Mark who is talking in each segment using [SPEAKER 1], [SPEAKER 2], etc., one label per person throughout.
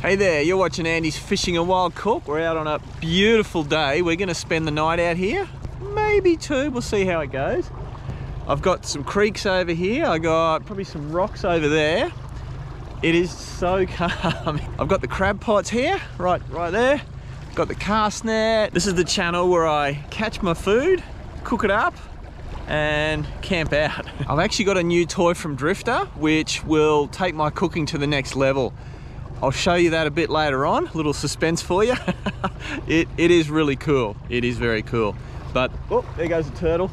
[SPEAKER 1] Hey there, you're watching Andy's Fishing and Wild Cook. We're out on a beautiful day. We're gonna spend the night out here. Maybe two, we'll see how it goes. I've got some creeks over here. I got probably some rocks over there. It is so calm. I've got the crab pots here, right there. Got the cast net. This is the channel where I catch my food, cook it up, and camp out. I've actually got a new toy from Drifta, which will take my cooking to the next level. I'll show you that a bit later on, a little suspense for you. It is really cool. It is very cool. But, oh, there goes a turtle.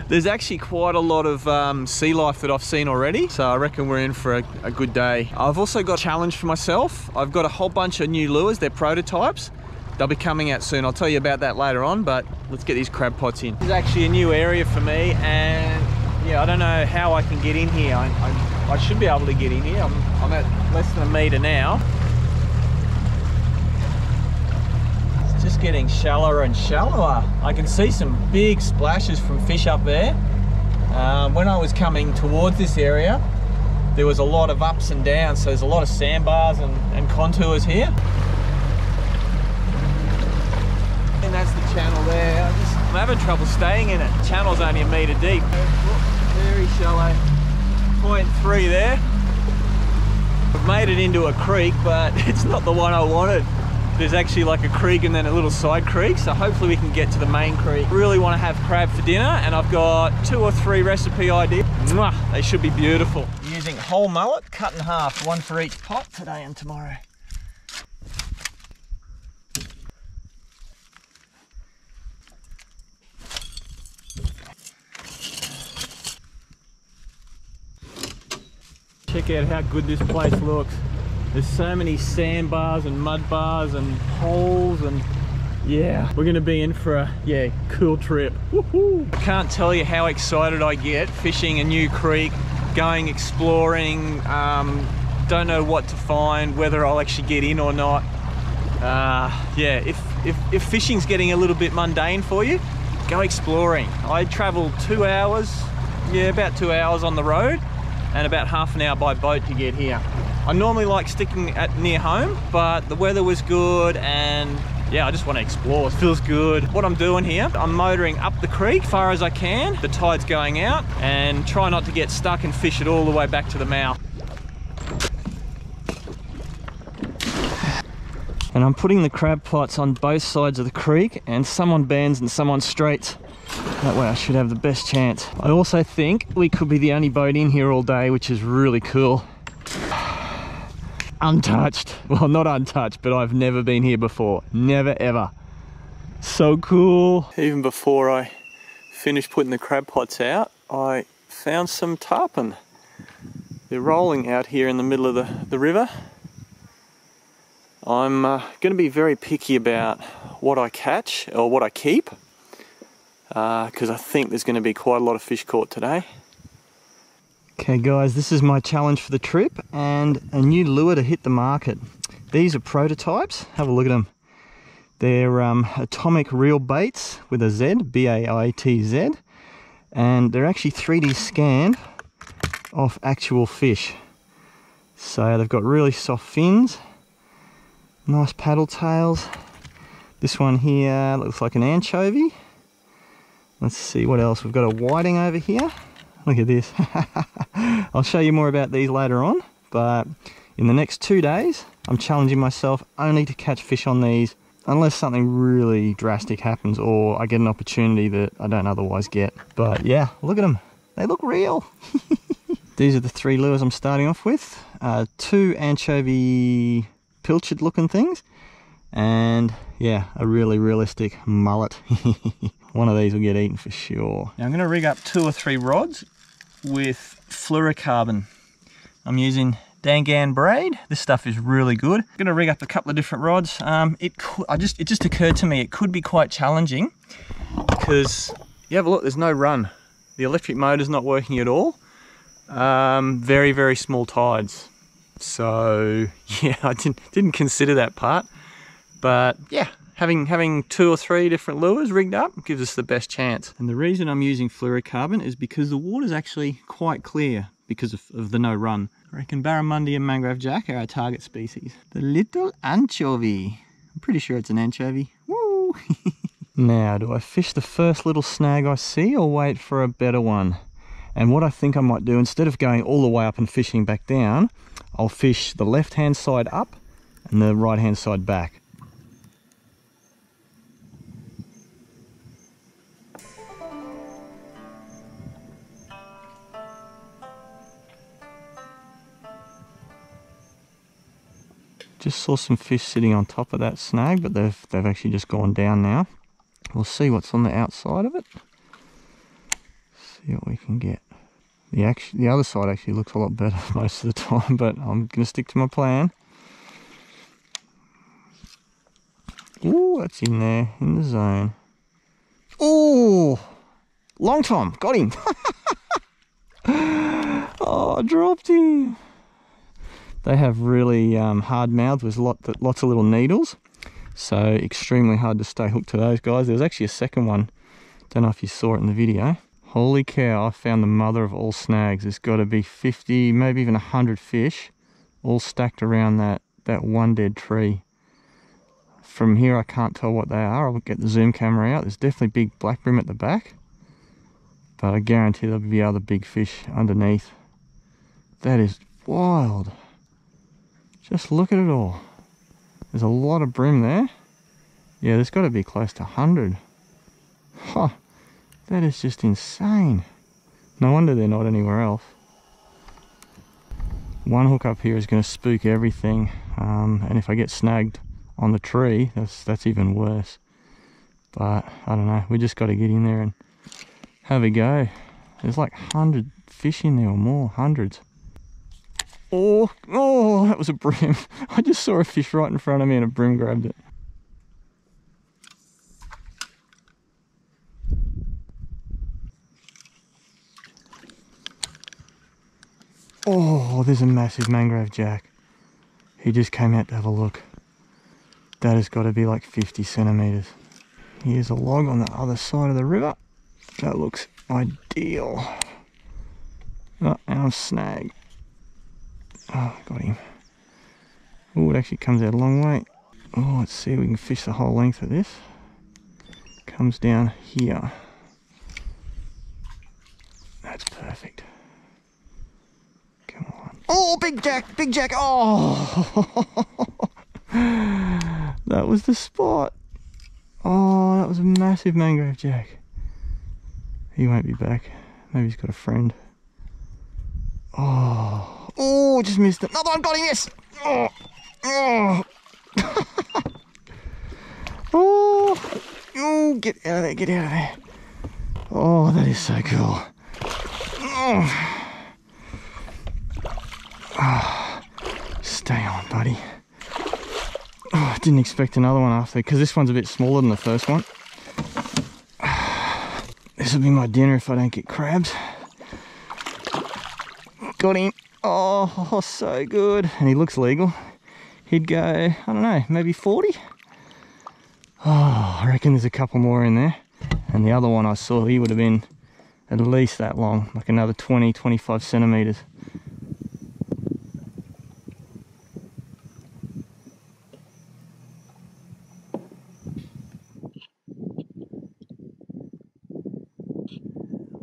[SPEAKER 1] There's actually quite a lot of sea life that I've seen already, so I reckon we're in for a good day. I've also got a challenge for myself. I've got a whole bunch of new lures, they're prototypes. They'll be coming out soon. I'll tell you about that later on, but let's get these crab pots in. This is actually a new area for me, and yeah, I don't know how I can get in here. I should be able to get in here. I'm at less than a metre now. It's just getting shallower and shallower. I can see some big splashes from fish up there. When I was coming towards this area, there was a lot of ups and downs, so there's a lot of sandbars and contours here. And that's the channel there. I'm having trouble staying in it. The channel's only a metre deep. Very shallow. 0.3 there. I've made it into a creek, but it's not the one I wanted. There's actually like a creek and then a little side creek, so hopefully we can get to the main creek. Really want to have crab for dinner, and I've got 2 or 3 recipe ideas. Mwah, they should be beautiful. Using whole mullet, cut in half, 1 for each pot today and tomorrow. Check out how good this place looks. There's so many sandbars and mud bars and holes, and yeah, we're gonna be in for a cool trip. Woohoo! I can't tell you how excited I get fishing a new creek, going exploring. Don't know what to find, whether I'll actually get in or not. Yeah, if fishing's getting a little bit mundane for you, go exploring. I travel 2 hours, about 2 hours on the road, and about half an hour by boat to get here. I normally like sticking at near home, but the weather was good, and yeah, I just want to explore. It feels good. What I'm doing here, I'm motoring up the creek far as I can. The tide's going out, and try not to get stuck and fish it all the way back to the mouth. And I'm putting the crab pots on both sides of the creek, and some on bends and some on straights. That way I should have the best chance. I also think we could be the only boat in here all day, which is really cool. Untouched. Well, not untouched, but I've never been here before. Never, ever. So cool. Even before I finished putting the crab pots out, I found some tarpon. They're rolling out here in the middle of the river. I'm going to be very picky about what I catch, or what I keep. Because I think there's going to be quite a lot of fish caught today. Okay guys, this is my challenge for the trip, and a new lure to hit the market. These are prototypes. Have a look at them. They're atomic Real Baitz with a Z, B-A-I-T-Z, and they're actually 3D scanned off actual fish. So they've got really soft fins, nice paddle tails. This one here looks like an anchovy. Let's see what else. We've got a whiting over here. Look at this. I'll show you more about these later on, but in the next 2 days, I'm challenging myself only to catch fish on these, unless something really drastic happens or I get an opportunity that I don't otherwise get. But yeah, look at them. They look real. These are the 3 lures I'm starting off with. 2 anchovy pilchard looking things, and yeah, a really realistic mullet. One of these will get eaten for sure. Now I'm going to rig up 2 or 3 rods with fluorocarbon. I'm using Dangan braid. This stuff is really good. I'm going to rig up a couple of different rods. It just occurred to me it could be quite challenging, because you have a look, there's no run. The electric motor's not working at all. Very, very small tides. So yeah, I didn't consider that part. But yeah, having 2 or 3 different lures rigged up gives us the best chance. And the reason I'm using fluorocarbon is because the water's actually quite clear because of the no run. I reckon barramundi and mangrove jack are our target species. The little anchovy. I'm pretty sure it's an anchovy. Woo! Now, do I fish the first little snag I see or wait for a better one? And what I think I might do, instead of going all the way up and fishing back down, I'll fish the left-hand side up and the right-hand side back. Just saw some fish sitting on top of that snag, but they've actually just gone down now. We'll see what's on the outside of it. See what we can get. The other side actually looks a lot better most of the time, but I'm going to stick to my plan. Ooh, that's in there, in the zone. Oh, long time, got him. Oh, I dropped him. They have really hard mouths with lots of little needles, so extremely hard to stay hooked to those guys. There was actually a second one, don't know if you saw it in the video. Holy cow, I found the mother of all snags. There's got to be 50, maybe even 100 fish, all stacked around that one dead tree. From here I can't tell what they are. I'll get the zoom camera out. There's definitely big black brim at the back, but I guarantee there'll be other big fish underneath. That is wild. Just look at it all. There's a lot of brim there. Yeah, there's got to be close to 100. Huh, that is just insane. No wonder they're not anywhere else. One hook up here is going to spook everything, and if I get snagged on the tree, that's even worse. But I don't know, we just got to get in there and have a go. There's like 100 fish in there or more, hundreds. Oh, that was a brim. I just saw a fish right in front of me and a brim grabbed it. Oh, there's a massive mangrove jack. He just came out to have a look. That has got to be like 50 centimeters. Here's a log on the other side of the river. That looks ideal. Oh, and I'm snagged. Oh, got him. Oh, it actually comes out a long way. Oh, let's see if we can fish the whole length of this. Comes down here. That's perfect. Come on. Oh, big jack, big jack. Oh, that was the spot. Oh, that was a massive mangrove jack. He won't be back. Maybe he's got a friend. Oh, just missed it. Another one, got him, yes. Oh, oh, get out of there, get out of there. Oh, that is so cool. Oh, stay on, buddy. Oh, I didn't expect another one after, because this one's a bit smaller than the first one. This will be my dinner if I don't get crabs. Got him. Oh, so good. And he looks legal. He'd go, I don't know, maybe 40? Oh, I reckon there's a couple more in there. And the other one I saw, he would have been at least that long, like another 20, 25 centimeters.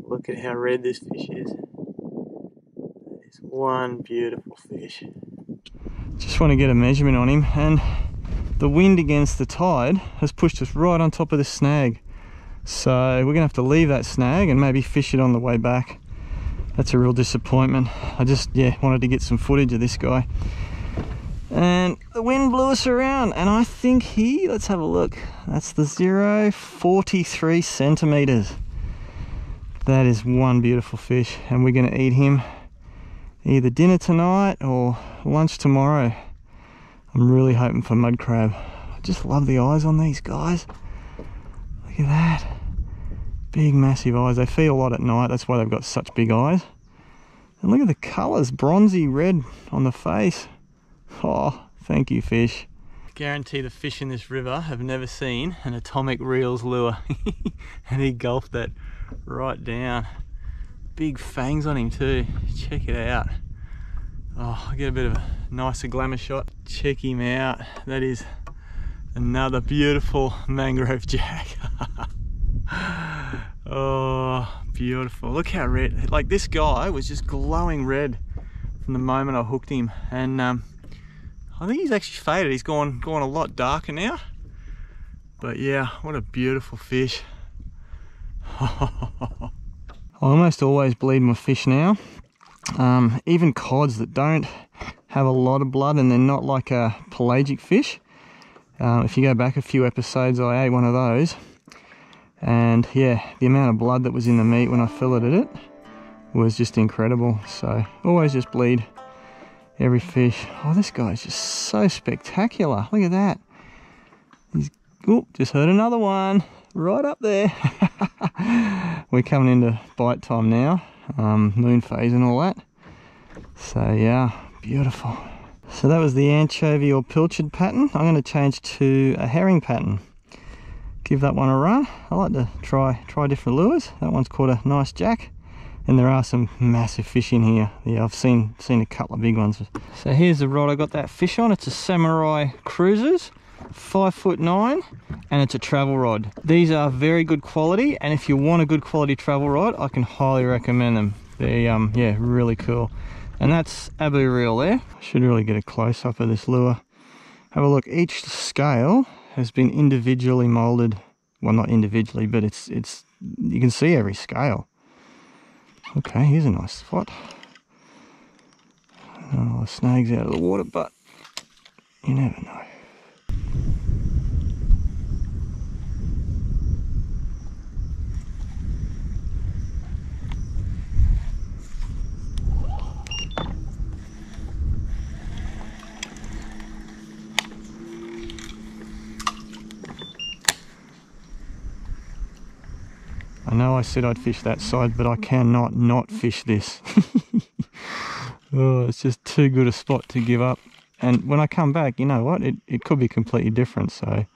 [SPEAKER 1] Look at how red this fish is. It's one beautiful fish. Just want to get a measurement on him, and the wind against the tide has pushed us right on top of the snag. So we're gonna have to leave that snag and maybe fish it on the way back. That's a real disappointment. I just, wanted to get some footage of this guy. And the wind blew us around, and I think let's have a look. That's the 43 centimeters. That is one beautiful fish, and we're gonna eat him either dinner tonight or lunch tomorrow. I'm really hoping for mud crab. I just love the eyes on these guys. Look at that. Big, massive eyes. They feed a lot at night, that's why they've got such big eyes. And look at the colours, bronzy red on the face. Oh, thank you, fish. I guarantee the fish in this river have never seen an atomic reels lure. And he gulped that right down. Big fangs on him too. Check it out. Oh, I'll get a bit of a nicer glamour shot. Check him out. That is another beautiful mangrove jack. Oh, beautiful. Look how red. Like, this guy was just glowing red from the moment I hooked him. And I think he's actually faded. He's gone a lot darker now. But yeah, what a beautiful fish. I almost always bleed my fish now. Even cods that don't have a lot of blood and they're not like a pelagic fish. If you go back a few episodes, I ate one of those. And yeah, the amount of blood that was in the meat when I filleted it was just incredible. So always just bleed every fish. Oh, this guy's just so spectacular. Look at that. He's, oh, just heard another one right up there. We're coming into bite time now, moon phase and all that. So yeah, beautiful. So that was the anchovy or pilchard pattern. I'm going to change to a herring pattern. Give that one a run. I like to try different lures. That one's caught a nice jack, and there are some massive fish in here. Yeah, I've seen a couple of big ones. So here's the rod I got that fish on. It's a Samurai Cruisers, 5'9", and it's a travel rod. These are very good quality, and if you want a good quality travel rod, I can highly recommend them. They're yeah, really cool. And that's Abu Reel there. I should really get a close up of this lure. Have a look. Each scale has been individually molded. Well, not individually, but it's you can see every scale. Okay, here's a nice spot. Oh, the snag's out of the water, but you never know. I know I said I'd fish that side, but I cannot not fish this. Oh, it's just too good a spot to give up. And when I come back, you know what? It could be completely different, so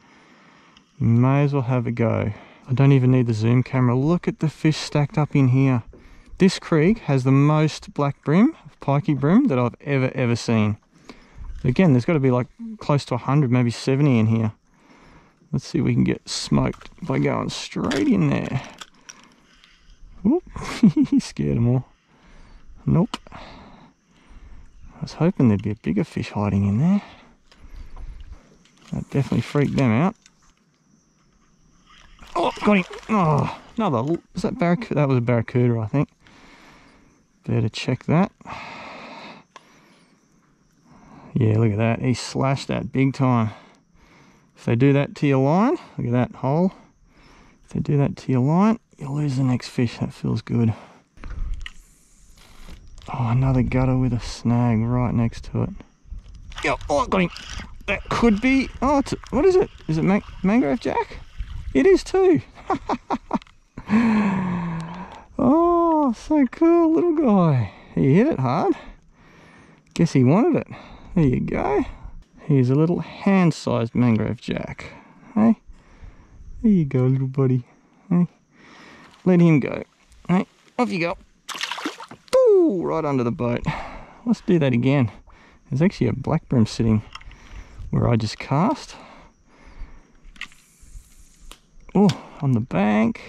[SPEAKER 1] may as well have a go. I don't even need the zoom camera. Look at the fish stacked up in here. This creek has the most black bream, pikey bream, that I've ever seen. Again, there's got to be like close to 100, maybe 70 in here. Let's see if we can get smoked by going straight in there. Oop, he scared them all. Nope. I was hoping there'd be a bigger fish hiding in there. That definitely freaked them out. Oh, got him. Oh, another. Was that barracuda? That was a barracuda, I think. Better check that. Yeah, look at that. He slashed that big time. If they do that to your line, look at that hole. If they do that to your line, you'll lose the next fish. That feels good. Oh, another gutter with a snag right next to it. Yep, oh, I got him. That could be, oh, what is it? Is it Mangrove Jack? It is too. Oh, so cool, little guy. He hit it hard. Guess he wanted it. There you go. Here's a little hand-sized Mangrove Jack. Hey, there you go, little buddy. Hey, let him go. Hey, off you go. Ooh, right under the boat. Let's do that again. There's actually a black bream sitting where I just cast. Oh, on the bank,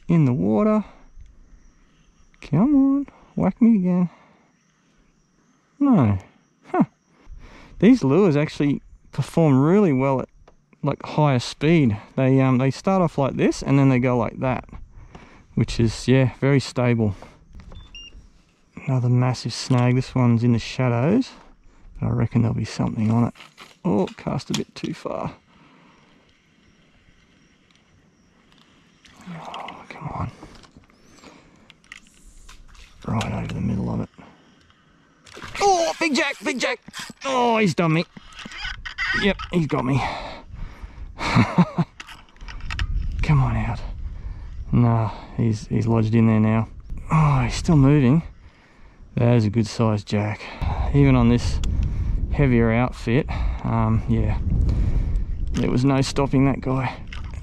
[SPEAKER 1] in the water. Come on, whack me again. No. Huh. These lures actually perform really well at like higher speed. They start off like this and then they go like that, which is, yeah, very stable. Another massive snag. This one's in the shadows, but I reckon there'll be something on it. Oh, cast a bit too far. Oh, come on. Right over the middle of it. Oh, big jack, big jack. Oh, he's done me. Yep, he's got me. Come on out. Nah, he's lodged in there now. Oh, he's still moving. That is a good sized jack. Even on this heavier outfit, yeah, there was no stopping that guy.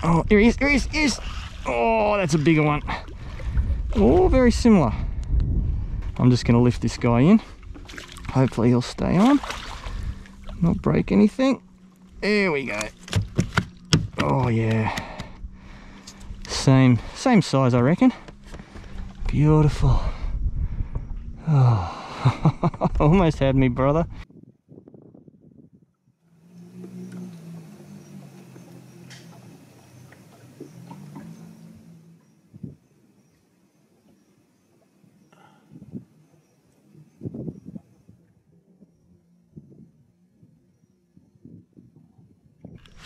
[SPEAKER 1] Oh, here he is, here he is, here he is. Oh, that's a bigger one. Oh, very similar. I'm just going to lift this guy in. Hopefully he'll stay on, not break anything. There we go. Oh yeah, same size I reckon. Beautiful. Oh, almost had me, brother.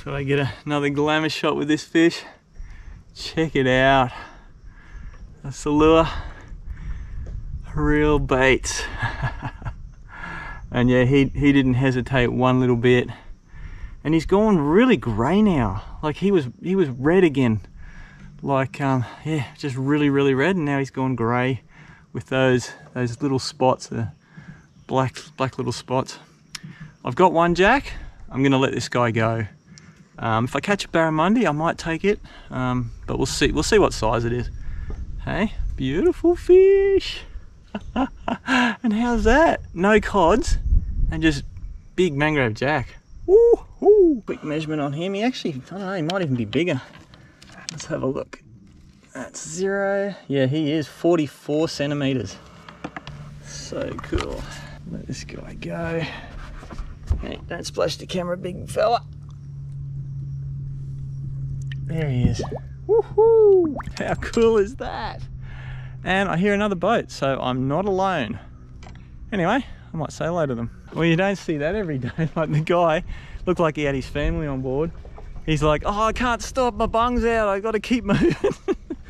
[SPEAKER 1] So I get another glamour shot with this fish. Check it out. That's the lure. Real Baitz. And yeah, he didn't hesitate one little bit. And he's gone really grey now. Like he was red again. Like yeah, just really red, and now he's gone grey with those little spots, the black little spots. I've got one jack. I'm gonna let this guy go. If I catch a barramundi, I might take it, but we'll see what size it is. Hey, beautiful fish. And how's that? No cods and just big mangrove jack. Woo, woo. Quick measurement on him. He actually, I don't know, he might even be bigger. Let's have a look. That's 0. Yeah, he is 44 centimeters. So cool. Let this guy go. Hey, don't splash the camera, big fella. There he is. Woohoo! How cool is that? And I hear another boat, so I'm not alone. Anyway, I might say hello to them. Well, you don't see that every day. Like the guy looked like he had his family on board. He's like, oh, I can't stop, my bung's out, I got to keep moving.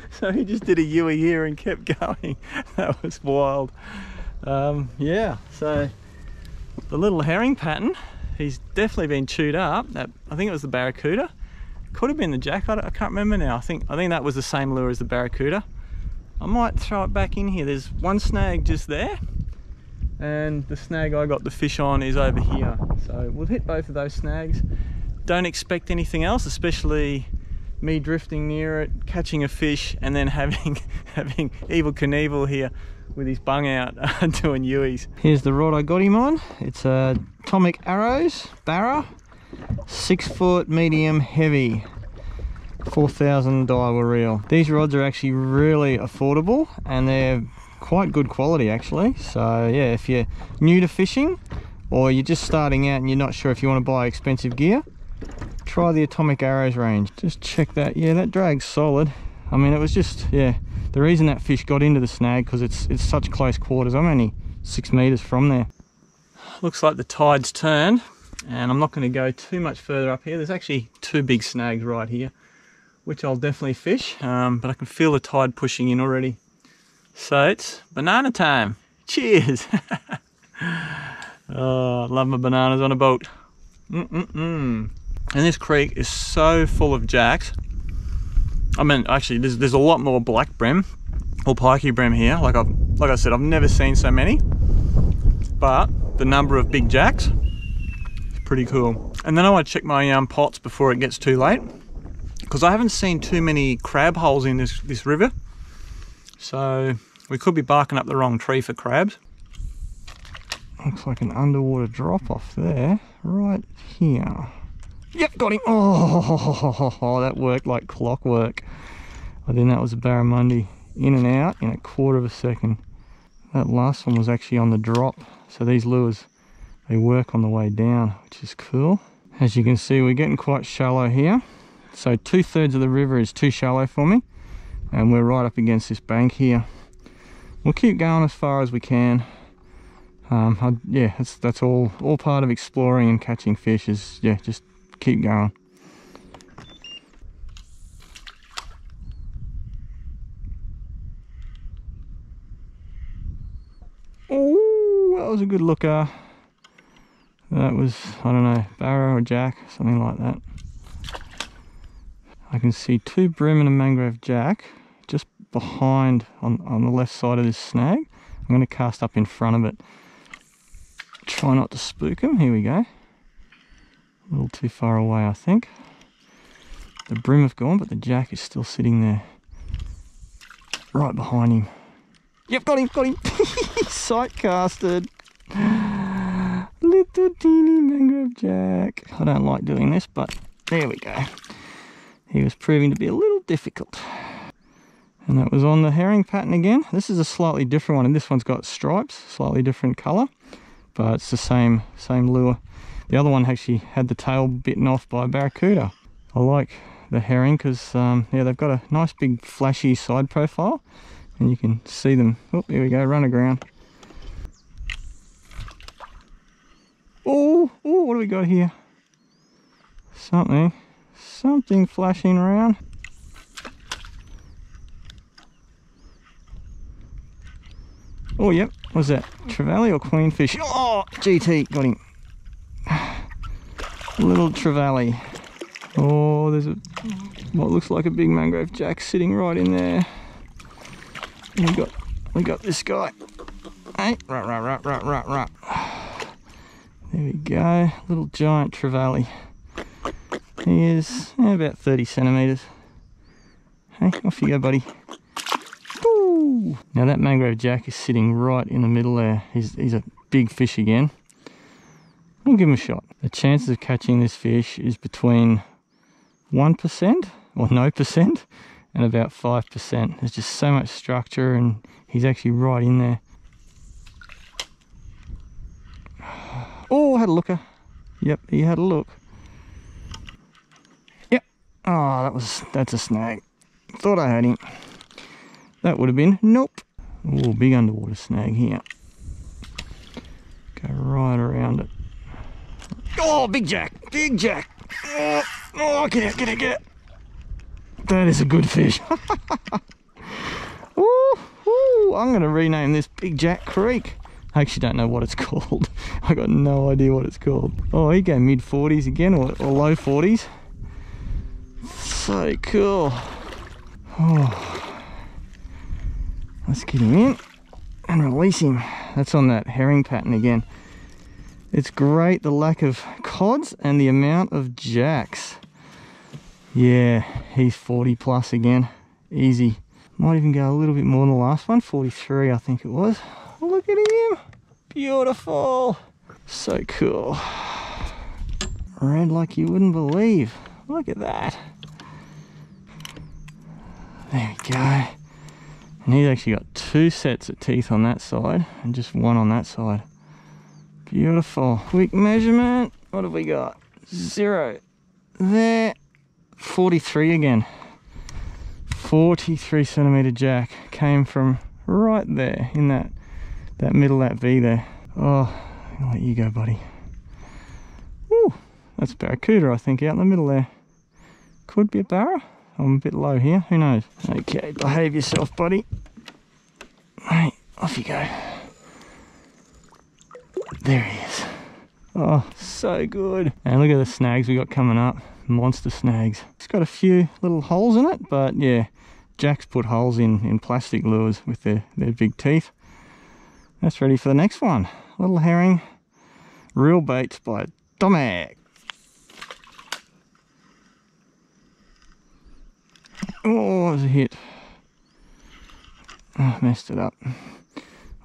[SPEAKER 1] So he just did a U here and kept going. That was wild. Yeah, so the little herring pattern, he's definitely been chewed up. I think it was the barracuda. Could have been the jack, I can't remember now. I think that was the same lure as the barracuda. I might throw it back in here. There's one snag just there, and the snag I got the fish on is over here. So we'll hit both of those snags. Don't expect anything else, especially me drifting near it, catching a fish, and then having Evel Knievel here with his bung out doing Uis. Here's the rod I got him on. It's a Atomic Arrows Barra. 6 foot medium heavy, 4,000 Daiwa reel. These rods are actually really affordable and they're quite good quality actually. So yeah, if you're new to fishing or you're just starting out and you're not sure if you want to buy expensive gear, try the Atomic Arrows range. Just check that. Yeah, that drag's solid. I mean, it was just, yeah, the reason that fish got into the snag because it's such close quarters. I'm only 6 meters from there. Looks like the tide's turned. And I'm not going to go too much further up here. There's actually 2 big snags right here, which I'll definitely fish, but I can feel the tide pushing in already. So it's banana time. Cheers! Oh, I love my bananas on a boat. And this creek is so full of jacks. I mean, actually, there's a lot more black bream or pikey bream here. Like I said, I've never seen so many, but the number of big jacks, pretty cool. And then I want to check my pots before it gets too late, because I haven't seen too many crab holes in this river, so we could be barking up the wrong tree for crabs. Looks like an underwater drop off there, right here. Yep, got him. Oh, that worked like clockwork. I think that was a barramundi, in and out in a quarter of a second. That last one was actually on the drop, so these lures, they work on the way down, which is cool. As you can see, we're getting quite shallow here. So 2/3 of the river is too shallow for me, and we're right up against this bank here. We'll keep going as far as we can. Yeah, that's all part of exploring and catching fish is, yeah, just keep going. Oh, that was a good looker. That was, I don't know, barra or jack, something like that. I can see 2 bream and a mangrove jack just behind on the left side of this snag. I'm going to cast up in front of it. Try not to spook him. Here we go. A little too far away, I think. The bream have gone, but the jack is still sitting there right behind him. Yep, got him. Sight casted. little teeny Mangrove Jack. I don't like doing this, but there we go. He was proving to be a little difficult. And that was on the herring pattern again. This is a slightly different one, and this one's got stripes, slightly different colour, but it's the same lure. The other one actually had the tail bitten off by a barracuda. I like the herring because yeah, they've got a nice big flashy side profile, and you can see them. Oh, there we go, run aground. Oh, what do we got here? Something flashing around. Oh, yep, what's that? Trevally or queenfish? Oh, GT, got him. Little trevally. Oh, there's what looks like a big Mangrove Jack sitting right in there. And we got this guy. Hey, right. There we go, little giant trevally. He is about 30 centimetres. Hey, off you go, buddy. Woo! Now that Mangrove Jack is sitting right in the middle there. He's a big fish again. We'll give him a shot. The chances of catching this fish is between 1% or no percent and about 5%. There's just so much structure, and he's actually right in there. Oh, had a looker. Yep, he had a look. Yep. Oh, that's a snag. Thought I had him. That would have been nope. Oh, big underwater snag here. Go right around it. Oh, big jack, big jack. Oh, get it. That is a good fish. Ooh, I'm going to rename this Big Jack Creek. I actually don't know what it's called. I got no idea what it's called. Oh, he go mid 40s again, or low 40s. So cool. Oh, let's get him in and release him. That's on that herring pattern again. It's great, the lack of cods and the amount of jacks. Yeah, he's 40 plus again. Easy. Might even go a little bit more than the last one. 43, I think it was. Look at him. Beautiful. So cool. Red like you wouldn't believe. Look at that. There we go. And he's actually got 2 sets of teeth on that side and just 1 on that side. Beautiful. Quick measurement. What have we got? 0 there. 43 again. 43 centimetre jack. Came from right there in that middle of that V there. Oh, I'll let you go, buddy. Woo, that's a barracuda, I think, out in the middle there. Could be a barra. I'm a bit low here, who knows? Okay, behave yourself, buddy. Hey, off you go. There he is. Oh, so good. And look at the snags we got coming up. Monster snags. It's got a few little holes in it, but yeah, Jack's put holes in plastic lures with their big teeth. That's ready for the next one. Little herring, Real Baitz by Dominic. Oh, it was a hit. Oh, messed it up.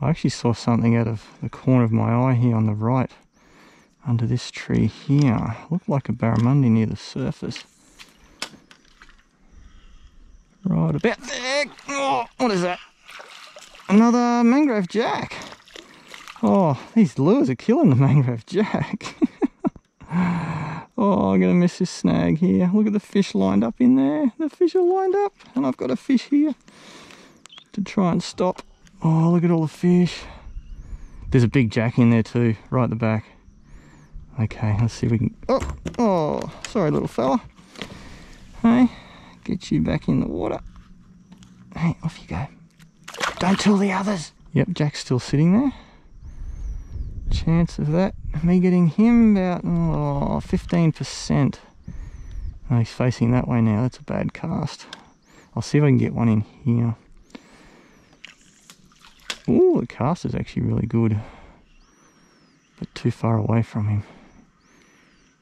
[SPEAKER 1] I actually saw something out of the corner of my eye here on the right, under this tree here. Looked like a barramundi near the surface. Right about there. Oh, what is that? Another Mangrove Jack. Oh, these lures are killing the Mangrove Jack. Oh, I'm going to miss this snag here. Look at the fish lined up in there. The fish are lined up, and I've got a fish here to try and stop. Oh, look at all the fish. There's a big jack in there too, right at the back. Okay, let's see if we can... Oh, sorry, little fella. Hey, get you back in the water. Hey, off you go. Don't tell the others. Yep, Jack's still sitting there. Chance of that, me getting him about 15%. Oh, he's facing that way now. That's a bad cast. I'll see if I can get one in here. Ooh, the cast is actually really good, but too far away from him.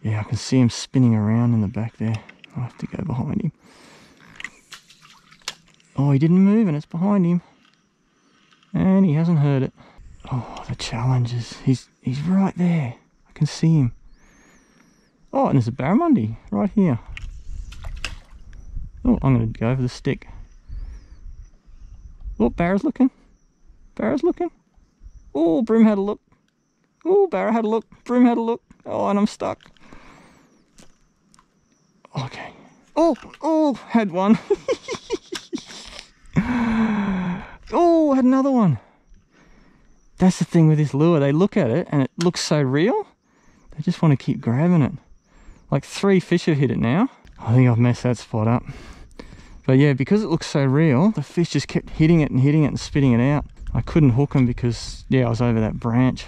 [SPEAKER 1] Yeah, I can see him spinning around in the back there. I'll have to go behind him. Oh, he didn't move and it's behind him. And he hasn't heard it. Oh, the challenge is, he's right there. I can see him. Oh, and there's a barramundi right here. Oh, I'm going to go over the stick. Oh, Barra's looking. Barra's looking. Oh, Broom had a look. Oh, Barra had a look. Broom had a look. Oh, and I'm stuck. Okay. Oh, had one. Oh, had another one. That's the thing with this lure. They look at it and it looks so real. They just want to keep grabbing it. Like 3 fish have hit it now. I think I've messed that spot up. But yeah, because it looks so real, the fish just kept hitting it and spitting it out. I couldn't hook them because, yeah, I was over that branch.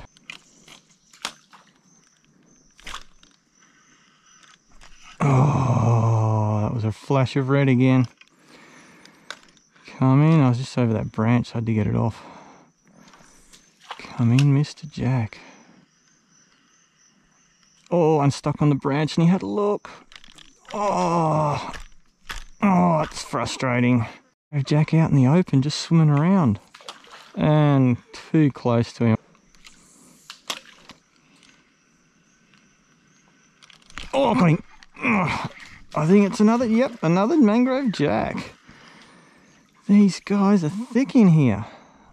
[SPEAKER 1] Oh, that was a flash of red again. Come in, I was just over that branch, so I had to get it off. Come in, Mr. Jack. Oh, I'm stuck on the branch and he had a look. Oh, it's frustrating. Jack out in the open, just swimming around. And too close to him. Oh, got him. I think it's another, yep, another Mangrove Jack. These guys are thick in here.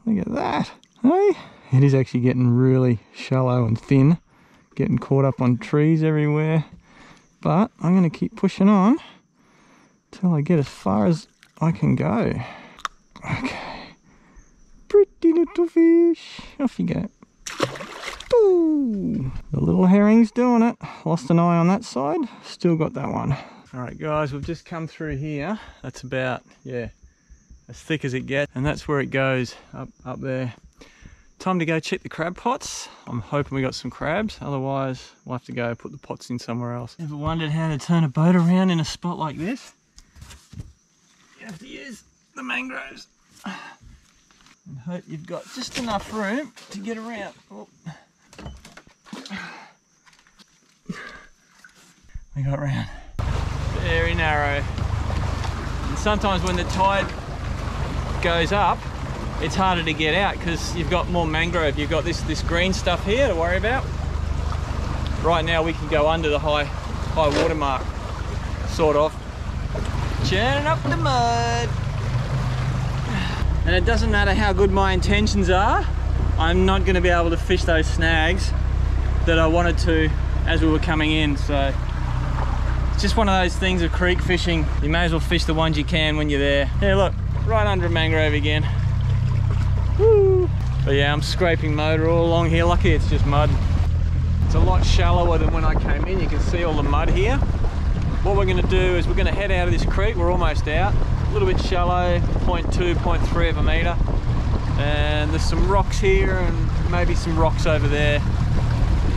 [SPEAKER 1] Look at that. Hey, it is actually getting really shallow and thin. Getting caught up on trees everywhere. But I'm going to keep pushing on till I get as far as I can go. Okay. Pretty little fish. Off you go. Ooh, the little herring's doing it. Lost an eye on that side. Still got that one. Alright guys, we've just come through here. That's about, yeah, as thick as it gets. And that's where it goes, up there. Time to go check the crab pots. I'm hoping we got some crabs. Otherwise, we'll have to go put the pots in somewhere else. Ever wondered how to turn a boat around in a spot like this? You have to use the mangroves. And hope you've got just enough room to get around. Oh. We got round. Very narrow. And sometimes when the tide goes up, it's harder to get out because you've got more mangrove. You've got this green stuff here to worry about. Right now we can go under the high water mark, sort of. Churning up the mud. And it doesn't matter how good my intentions are, I'm not going to be able to fish those snags that I wanted to as we were coming in. So it's just one of those things of creek fishing. You may as well fish the ones you can when you're there. Yeah, look, right under a mangrove again. Woo! But yeah, I'm scraping motor all along here. Lucky it's just mud. It's a lot shallower than when I came in. You can see all the mud here. What we're going to do is we're going to head out of this creek. We're almost out. A little bit shallow, 0.2, 0.3 of a metre. And there's some rocks here and maybe some rocks over there.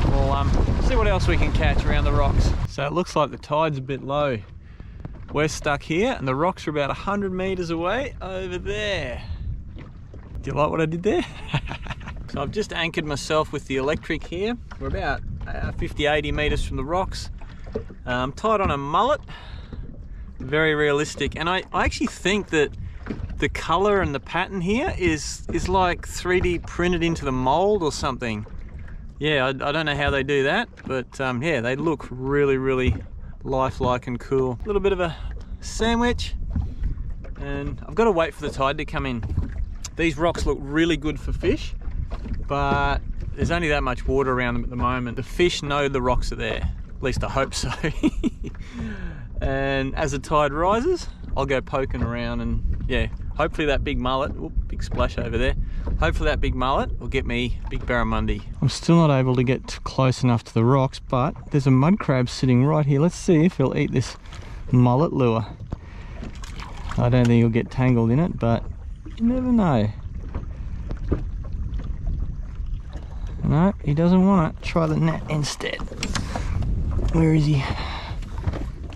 [SPEAKER 1] We'll see what else we can catch around the rocks. So it looks like the tide's a bit low. We're stuck here and the rocks are about 100 metres away over there. Do you like what I did there? So I've just anchored myself with the electric here. We're about 50, 80 metres from the rocks. I'm tied on a mullet. Very realistic. And I actually think that the colour and the pattern here is like 3D printed into the mould or something. Yeah, I don't know how they do that, but yeah, they look really, really lifelike and cool. A little bit of a sandwich, and I've got to wait for the tide to come in. These rocks look really good for fish, but there's only that much water around them at the moment. The fish know the rocks are there, at least I hope so. And as the tide rises, I'll go poking around and yeah, hopefully that big mullet, whoop, big splash over there. Hopefully that big mullet will get me big barramundi. I'm still not able to get close enough to the rocks, but there's a mud crab sitting right here. Let's see if he'll eat this mullet lure. I don't think he'll get tangled in it, but you never know. No, he doesn't want it. Try the net instead. Where is he?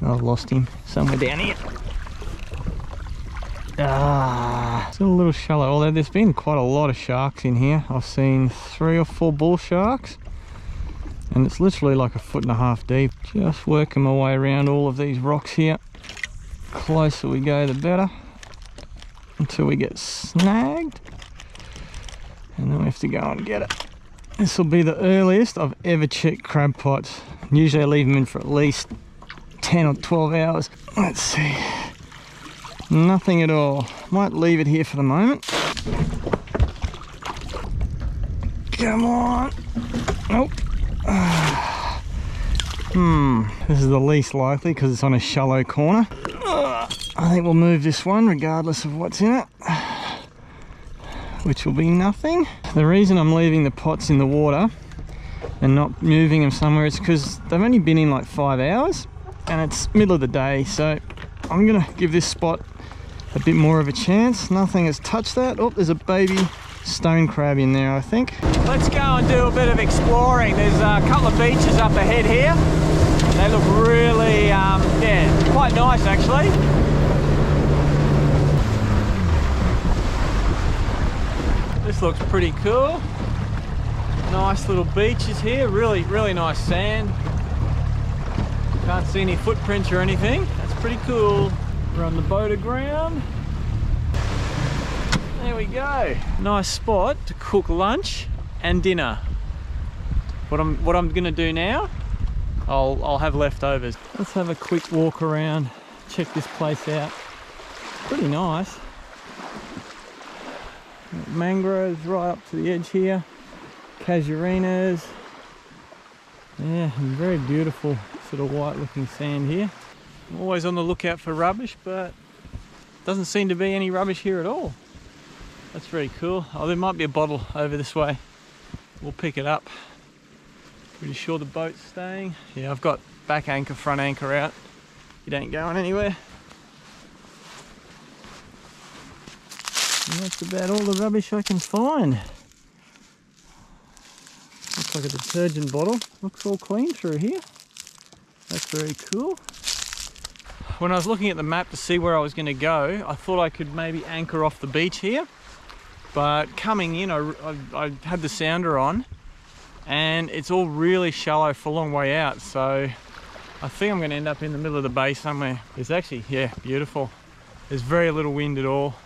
[SPEAKER 1] Oh, I've lost him. Somewhere down here. Still a little shallow, although there's been quite a lot of sharks in here. I've seen 3 or 4 bull sharks, and it's literally like 1.5 feet deep. Just working my way around all of these rocks here. Closer we go, the better, until we get snagged, and then we have to go and get it. This will be the earliest I've ever checked crab pots. Usually I leave them in for at least 10 or 12 hours. Let's see. Nothing at all. Might leave it here for the moment. Come on. Nope. This is the least likely because it's on a shallow corner. I think we'll move this one regardless of what's in it, which will be nothing. The reason I'm leaving the pots in the water and not moving them somewhere is because they've only been in like 5 hours and it's middle of the day, so I'm gonna give this spot a bit more of a chance. Nothing has touched that. Oh, there's a baby stone crab in there, I think. Let's go and do a bit of exploring. There's a couple of beaches up ahead here. They look really, yeah, quite nice actually. This looks pretty cool. Nice little beaches here, really nice sand. Can't see any footprints or anything. That's pretty cool. We're on the boat aground. There we go. Nice spot to cook lunch and dinner. What I'm gonna do now, I'll have leftovers. Let's have a quick walk around, check this place out. Pretty nice. Mangroves right up to the edge here. Casuarinas. Yeah, very beautiful sort of white looking sand here. I'm always on the lookout for rubbish, but doesn't seem to be any rubbish here at all. That's very cool. Oh, there might be a bottle over this way. We'll pick it up. Pretty sure the boat's staying. Yeah, I've got back anchor, front anchor out. It ain't going anywhere. And that's about all the rubbish I can find. Looks like a detergent bottle. Looks all clean through here. That's very cool. When I was looking at the map to see where I was going to go, I thought I could maybe anchor off the beach here. But coming in, I had the sounder on and it's all really shallow for a long way out. So I think I'm going to end up in the middle of the bay somewhere. It's actually, yeah, beautiful. There's very little wind at all.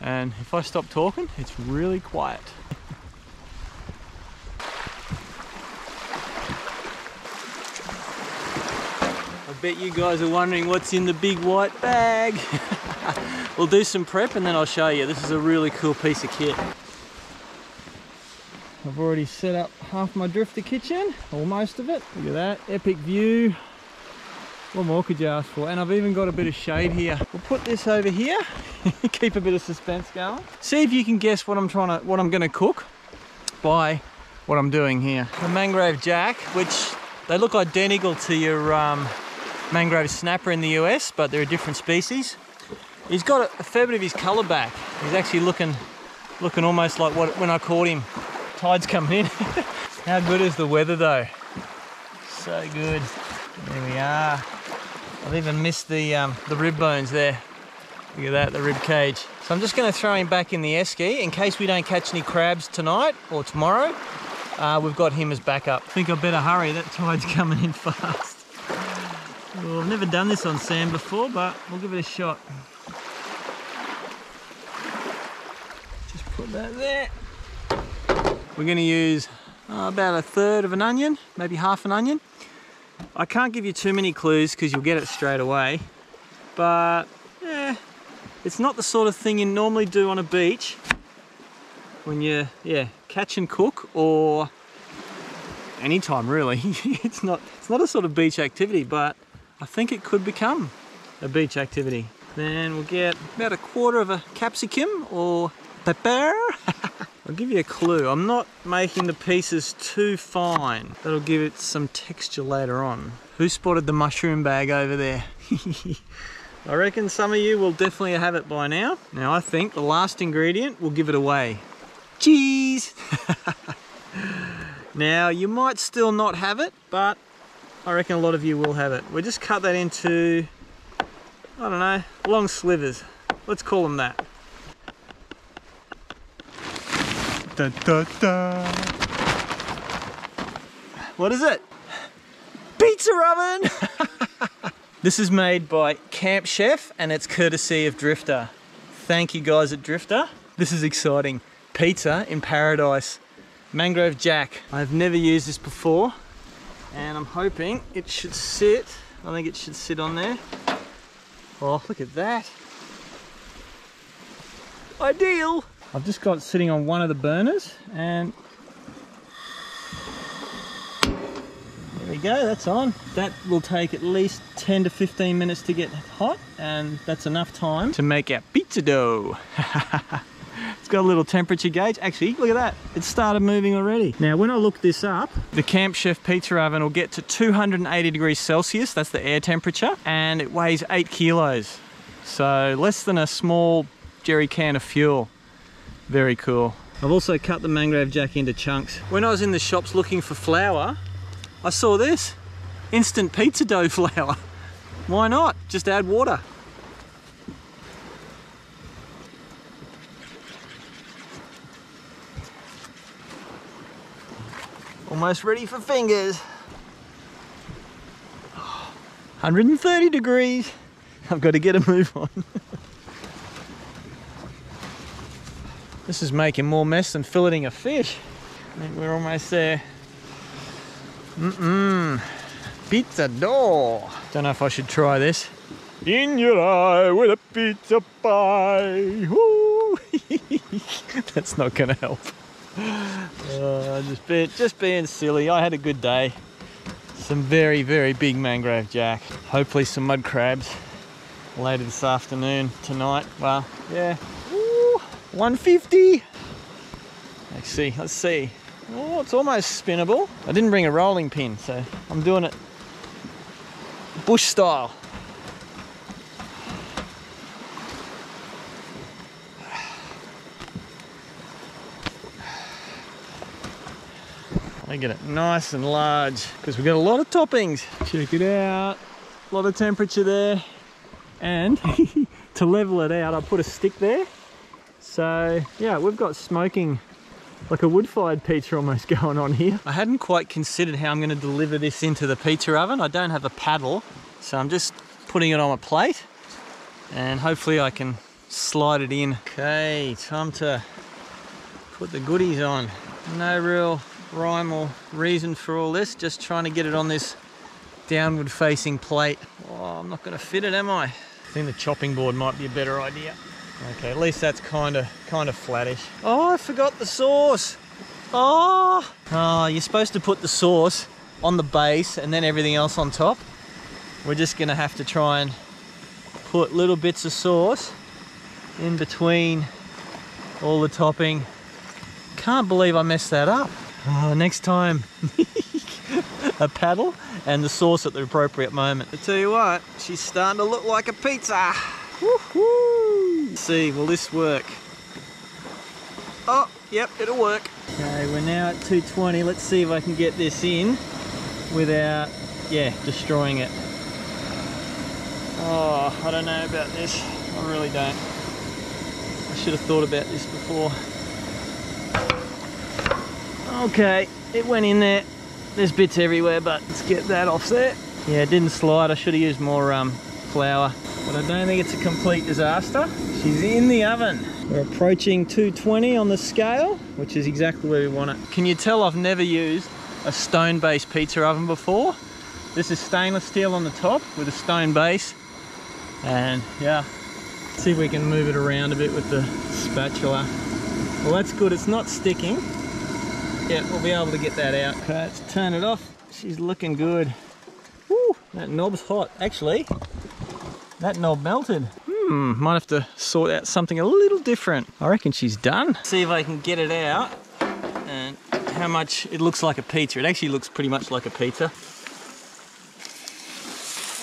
[SPEAKER 1] And if I stop talking, it's really quiet. I bet you guys are wondering what's in the big white bag. We'll do some prep and then I'll show you. This is a really cool piece of kit. I've already set up half my Drifta kitchen, or most of it. Look at that, epic view. What more could you ask for? And I've even got a bit of shade here. We'll put this over here, keep a bit of suspense going. See if you can guess what I'm gonna cook by what I'm doing here. The Mangrove Jack, which they look identical to your mangrove snapper in the US, but they're a different species. He's got a fair bit of his colour back. He's actually looking almost like when I caught him. Tide's coming in. How good is the weather though? So good. There we are. I've even missed the rib bones there. Look at that, the rib cage. So I'm just going to throw him back in the esky in case we don't catch any crabs tonight or tomorrow. We've got him as backup. I think I better hurry, that tide's coming in fast. Well, I've never done this on sand before, but we'll give it a shot. Just put that there. We're going to use about 1/3 of an onion, maybe half an onion. I can't give you too many clues because you'll get it straight away, but yeah, it's not the sort of thing you normally do on a beach when you catch and cook, or anytime really. It's not a sort of beach activity, but I think it could become a beach activity. Then we'll get about 1/4 of a capsicum or pepper. I'll give you a clue. I'm not making the pieces too fine. That'll give it some texture later on. Who spotted the mushroom bag over there? I reckon some of you will definitely have it by now. Now I think the last ingredient will give it away. Cheese! Now you might still not have it, but I reckon a lot of you will have it. We'll just cut that into, I don't know, long slivers. Let's call them that. Da, da, da. What is it? Pizza oven! This is made by Camp Chef and it's courtesy of Drifta. Thank you guys at Drifta. This is exciting. Pizza in paradise. Mangrove Jack. I've never used this before, and I'm hoping it should sit. I think it should sit on there. Oh, look at that. Ideal. I've just got it sitting on one of the burners, and there we go, that's on. That will take at least 10 to 15 minutes to get hot, and that's enough time to make our pizza dough. It's got a little temperature gauge. Actually, look at that. It started moving already. Now, when I look this up, the Camp Chef pizza oven will get to 280 degrees Celsius. That's the air temperature. And it weighs 8 kilos. So less than a small jerry can of fuel. Very cool. I've also cut the Mangrove Jack into chunks. When I was in the shops looking for flour, I saw this. Instant pizza dough flour. Why not? Just add water. Almost ready for fingers. 130 degrees. I've got to get a move on. This is making more mess than filleting a fish. I think we're almost there. Pizza dough. Don't know if I should try this. In your eye with a pizza pie. Woo. That's not gonna help. Just being silly. I had a good day. Some very, very big Mangrove Jack. Hopefully some mud crabs later this afternoon, tonight. Well, yeah. Ooh, 150. Let's see. Oh, it's almost spinnable. I didn't bring a rolling pin, so I'm doing it bush style. I get it nice and large because we've got a lot of toppings. Check it out. A lot of temperature there. And to level it out, I put a stick there. So yeah, we've got smoking, like a wood-fired pizza almost going on here. I hadn't quite considered how I'm going to deliver this into the pizza oven. I don't have a paddle, so I'm just putting it on a plate and hopefully I can slide it in. Okay, time to put the goodies on. No real rhyme or reason for all this, just trying to get it on this downward facing plate. Oh, I'm not going to fit it, am I? I think the chopping board might be a better idea. Okay, at least that's kind of flattish. Oh, I forgot the sauce. Oh, you're supposed to put the sauce on the base and then everything else on top. We're just gonna have to try and put little bits of sauce in between all the topping. Can't believe I messed that up. Next time, a paddle and the sauce at the appropriate moment. I tell you what, she's starting to look like a pizza. Woohoo! Let's see, will this work? Oh, yep, it'll work. Okay, we're now at 220. Let's see if I can get this in without, destroying it. Oh, I don't know about this. I really don't. I should have thought about this before. Okay, it went in there. There's bits everywhere, but let's get that off there. Yeah, it didn't slide. I should have used more flour, but I don't think it's a complete disaster. She's in the oven. We're approaching 220 on the scale, which is exactly where we want it. Can you tell I've never used a stone-based pizza oven before? This is stainless steel on the top with a stone base. And yeah, let's see if we can move it around a bit with the spatula. Well, that's good, it's not sticking. Yeah, we'll be able to get that out. Okay, let's turn it off. She's looking good. Woo, that knob's hot. Actually, that knob melted. Might have to sort out something a little different. I reckon she's done. See if I can get it out and how much it looks like a pizza. It actually looks pretty much like a pizza.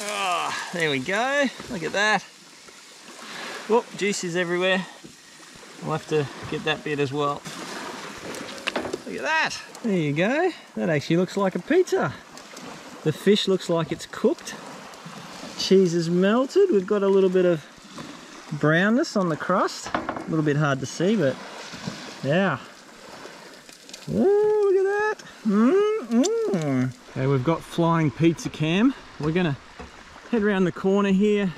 [SPEAKER 1] Oh, there we go. Look at that. Whoop, juices everywhere. We'll have to get that bit as well. Look at that. There you go. That actually looks like a pizza. The fish looks like it's cooked. Cheese is melted. We've got a little bit of brownness on the crust. A little bit hard to see, but yeah. Ooh, look at that. Okay, we've got flying pizza cam. We're gonna head around the corner here.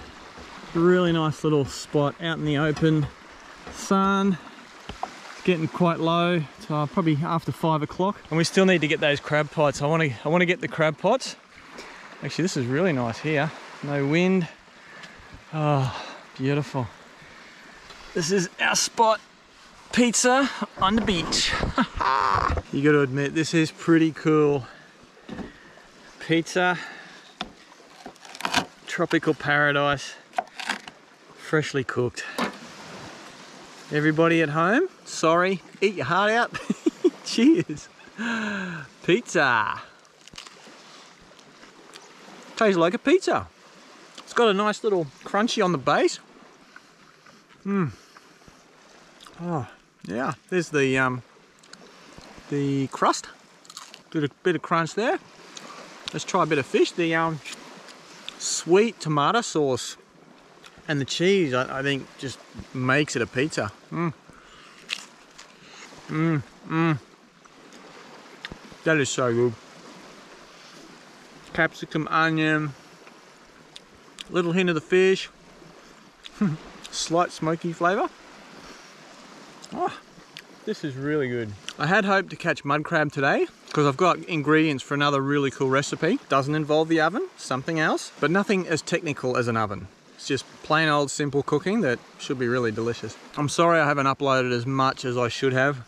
[SPEAKER 1] A really nice little spot out in the open sun. It's getting quite low, so probably after 5 o'clock. And we still need to get those crab pots. I want to get the crab pots. Actually, this is really nice here. No wind. Oh, beautiful. This is our spot. Pizza on the beach. You got to admit, this is pretty cool. Pizza, tropical paradise, freshly cooked. Everybody at home, sorry, eat your heart out. Cheers. Pizza. Tastes like a pizza. It's got a nice little crunchy on the base. Oh, yeah, there's the crust. Bit of crunch there. Let's try a bit of fish. The sweet tomato sauce and the cheese, I think, just makes it a pizza. That is so good. Capsicum, onion, little hint of the fish, slight smoky flavour. Oh, this is really good. I had hoped to catch mud crab today because I've got ingredients for another really cool recipe. Doesn't involve the oven, something else, but nothing as technical as an oven. It's just plain old simple cooking that should be really delicious. I'm sorry I haven't uploaded as much as I should have,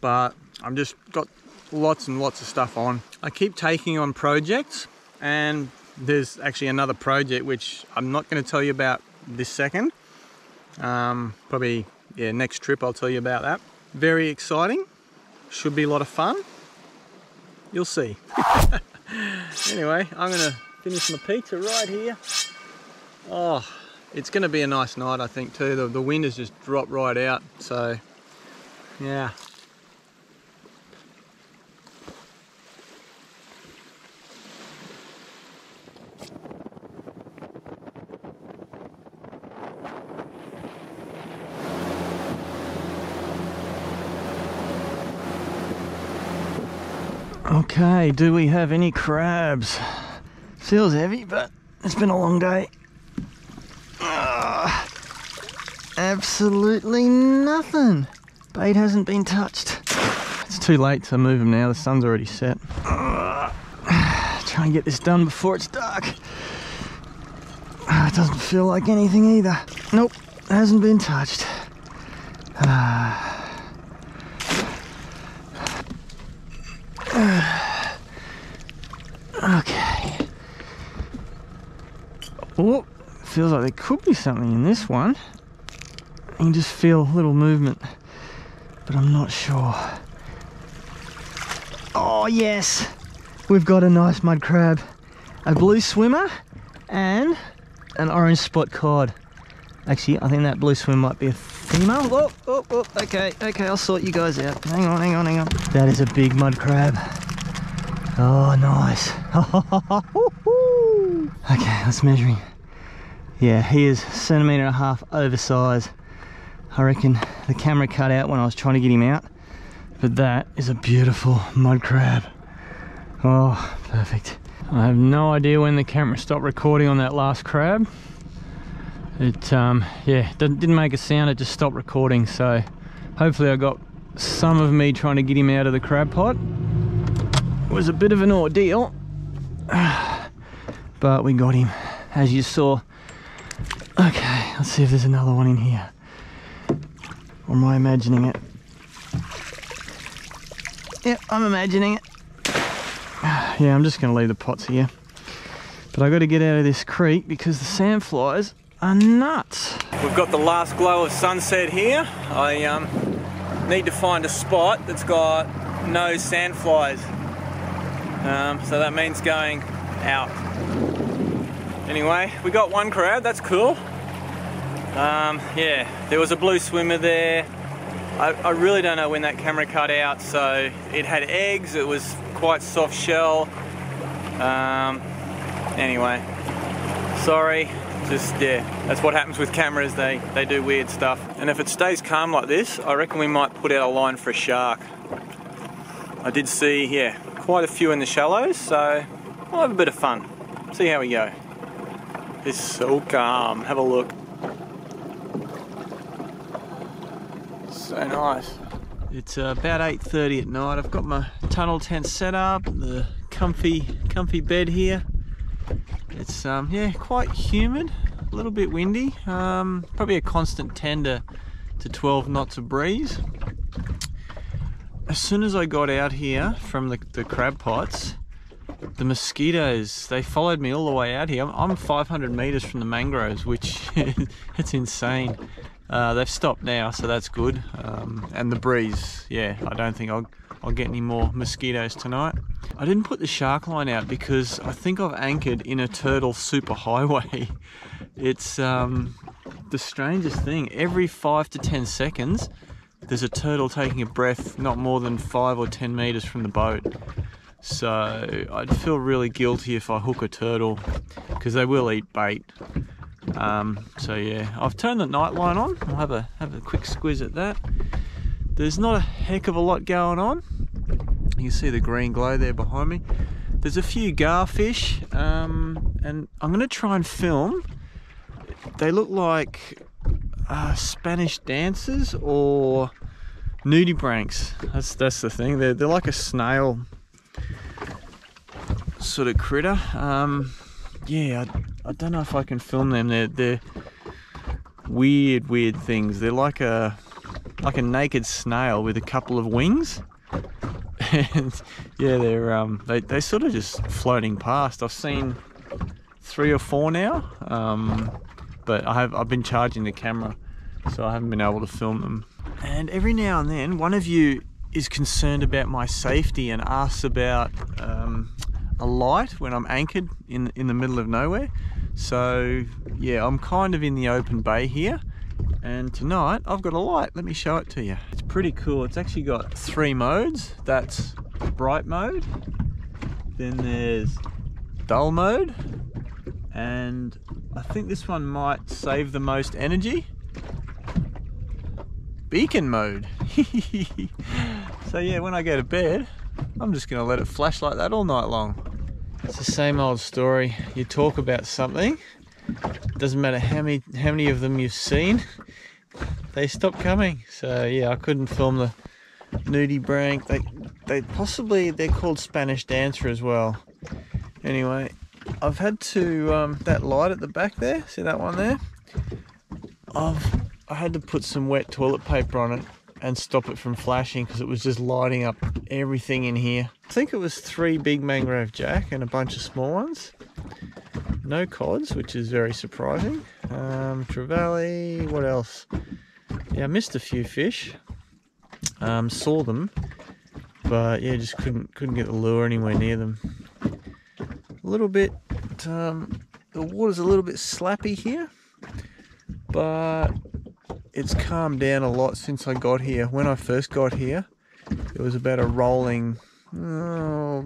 [SPEAKER 1] but I've just got lots and lots of stuff on. I keep taking on projects, and there's actually another project which I'm not going to tell you about this second. Probably, yeah, next trip I'll tell you about that. Very exciting. Should be a lot of fun. You'll see. Anyway, I'm going to finish my pizza right here. Oh, it's going to be a nice night, I think, too. The wind has just dropped right out, so yeah. Okay, do we have any crabs? Feels heavy, but it's been a long day. Absolutely nothing. Bait hasn't been touched. It's too late to move them now, the sun's already set. Try and get this done before it's dark. It doesn't feel like anything either. Nope, hasn't been touched. Okay. Oh, feels like there could be something in this one. I can just feel a little movement, but I'm not sure. Oh yes, we've got a nice mud crab, a blue swimmer, and an orange spot cod. Actually, I think that blue swimmer might be a female. Oh, okay, I'll sort you guys out. Hang on. That is a big mud crab. Oh, nice. Okay, let's measure him. Yeah, he is 1.5 centimeters oversized. I reckon the camera cut out when I was trying to get him out, but that is a beautiful mud crab. Oh, perfect. I have no idea when the camera stopped recording on that last crab. It, yeah, didn't make a sound, it just stopped recording, so hopefully I got some of me trying to get him out of the crab pot. It was a bit of an ordeal, but we got him, as you saw. Okay, let's see if there's another one in here. Or am I imagining it? Yep, I'm imagining it. Yeah, I'm just going to leave the pots here. But I got to get out of this creek because the sandflies are nuts. We've got the last glow of sunset here. I need to find a spot that's got no sandflies. So that means going out. Anyway, we got one crab, that's cool. Yeah, there was a blue swimmer there. I really don't know when that camera cut out, so it had eggs, it was quite soft shell. Anyway, sorry, just, yeah, that's what happens with cameras, they do weird stuff. And if it stays calm like this, I reckon we might put out a line for a shark. I did see, yeah, quite a few in the shallows, so we'll have a bit of fun. See how we go. It's so calm, have a look. So nice. It's about 8:30 at night. I've got my tunnel tent set up, the comfy bed here. It's yeah, quite humid, a little bit windy. Probably a constant 10 to 12 knots of breeze. As soon as I got out here from the crab pots, the mosquitoes, they followed me all the way out here. I'm 500 meters from the mangroves, which it's insane. They've stopped now, so that's good. And the breeze, yeah, I don't think I'll get any more mosquitoes tonight. I didn't put the shark line out because I think I've anchored in a turtle superhighway. It's the strangest thing. Every 5 to 10 seconds, there's a turtle taking a breath not more than 5 or 10 meters from the boat. So I'd feel really guilty if I hook a turtle, because they will eat bait. So yeah, I've turned the night line on. I'll have a quick squiz at that. There's not a heck of a lot going on. You can see the green glow there behind me. There's a few garfish, and I'm going to try and film. They look like Spanish dancers or nudibranchs. That's the thing. They're like a snail sort of critter. Yeah, I don't know if I can film them. They're weird things. They're like a naked snail with a couple of wings. And yeah, they're sort of just floating past. I've seen 3 or 4 now, but I've been charging the camera, so I haven't been able to film them. And every now and then, one of you is concerned about my safety and asks about a light when I'm anchored in the middle of nowhere. So yeah, I'm kind of in the open bay here, and tonight I've got a light. Let me show it to you. It's pretty cool. It's actually got 3 modes. That's bright mode, then there's dull mode, and I think this one might save the most energy, beacon mode. So yeah, when I go to bed, I'm just gonna let it flash like that all night long. It's the same old story. You talk about something, doesn't matter how many of them you've seen, they stop coming. So yeah, I couldn't film the nudibranch. They're called Spanish dancer as well. Anyway, I've had to that light at the back there, see that one there? I had to put some wet toilet paper on it and stop it from flashing because it was just lighting up everything in here. I think it was 3 big Mangrove Jack and a bunch of small ones. No cods, which is very surprising. Trevally, what else? Yeah, I missed a few fish. Saw them, but yeah, just couldn't get the lure anywhere near them. A little bit, the water's a little bit slappy here, but it's calmed down a lot since I got here. When I first got here, it was about a rolling,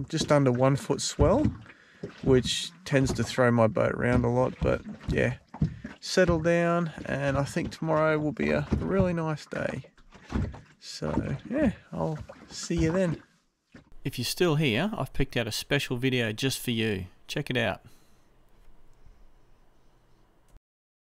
[SPEAKER 1] just under 1 foot swell, which tends to throw my boat around a lot. But yeah, settle down, and I think tomorrow will be a really nice day. So yeah, I'll see you then. If you're still here, I've picked out a special video just for you. Check it out.